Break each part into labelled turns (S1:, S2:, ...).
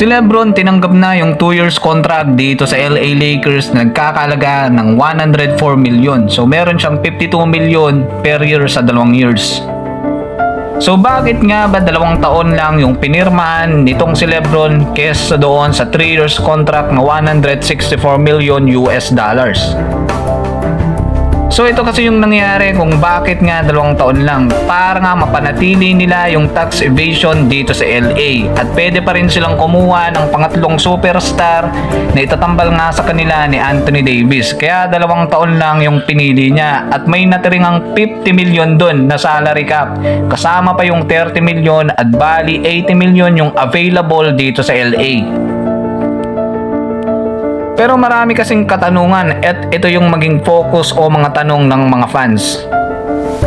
S1: Si Lebron tinanggap na yung 2 years contract dito sa LA Lakers na nagkakalaga ng 104 million. So meron siyang 52 million per year sa 2 years. So bakit nga ba 2 taon lang yung pinirmahan nitong si Lebron kesa doon sa 3 years contract na 164 million US dollars? So ito kasi yung nangyari kung bakit nga 2 taon lang, para nga mapanatili nila yung tax evasion dito sa LA at pwede pa rin silang kumuha ng pangatlong superstar na itatambal nga sa kanila ni Anthony Davis. Kaya 2 taon lang yung pinili niya at may natiringang 50 million dun na salary cap, kasama pa yung 30 million at bali 80 million yung available dito sa LA. Pero marami kasing katanungan at ito yung maging focus o mga tanong ng mga fans.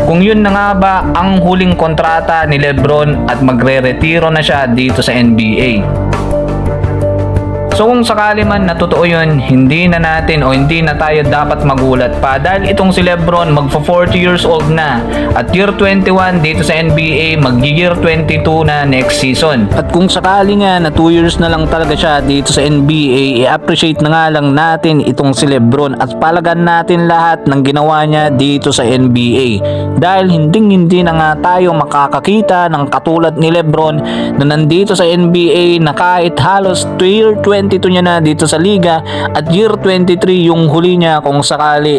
S1: Kung yun na nga ba ang huling kontrata ni Lebron at magre-retiro na siya dito sa NBA. So kung sakali man na totoo yun, hindi na natin o hindi na tayo dapat magulat pa dahil itong si Lebron magfa 40 years old na at year 21 dito sa NBA, mag-year 22 na next season. At kung sakali nga na 2 years na lang talaga siya dito sa NBA, i-appreciate na nga lang natin itong si Lebron at palagan natin lahat ng ginawa niya dito sa NBA. Dahil hindi na nga tayo makakakita ng katulad ni Lebron na nandito sa NBA na kahit halos year 22 niya na dito sa liga at year 23 yung huli niya kung sakali,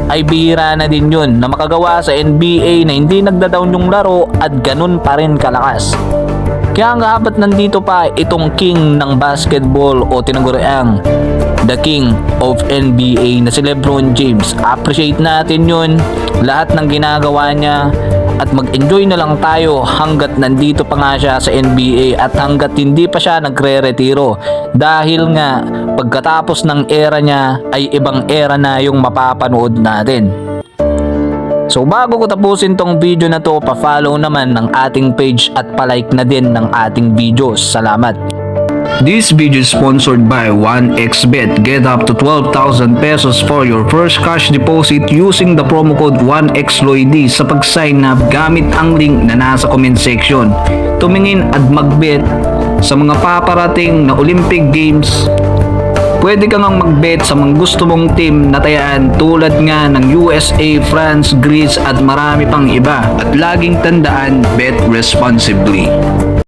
S1: ay bihira na din yun na makagawa sa NBA na hindi nagda-down yung laro at ganun pa rin kalakas. Kaya nga habat nandito pa itong king ng basketball o tinaguriang the king of NBA na si Lebron James. Appreciate natin yun, lahat ng ginagawa niya, at mag-enjoy na lang tayo hanggat nandito pa nga siya sa NBA at hanggat hindi pa siya nagre-retiro, dahil nga pagkatapos ng era niya ay ibang era na yung mapapanood natin. So bago ko tapusin tong video na to, pa-follow naman ng ating page at palike na din ng ating videos. Salamat!
S2: This video is sponsored by 1xBet. Get up to 12,000 pesos for your first cash deposit using the promo code 1xLoyD sa pag-sign up gamit ang link na nasa comment section. Tumingin at mag-bet sa mga paparating na Olympic Games. Pwede ka ngang mag-bet sa mga gusto mong team na tayaan tulad nga ng USA, France, Greece at marami pang iba. At laging tandaan, bet responsibly.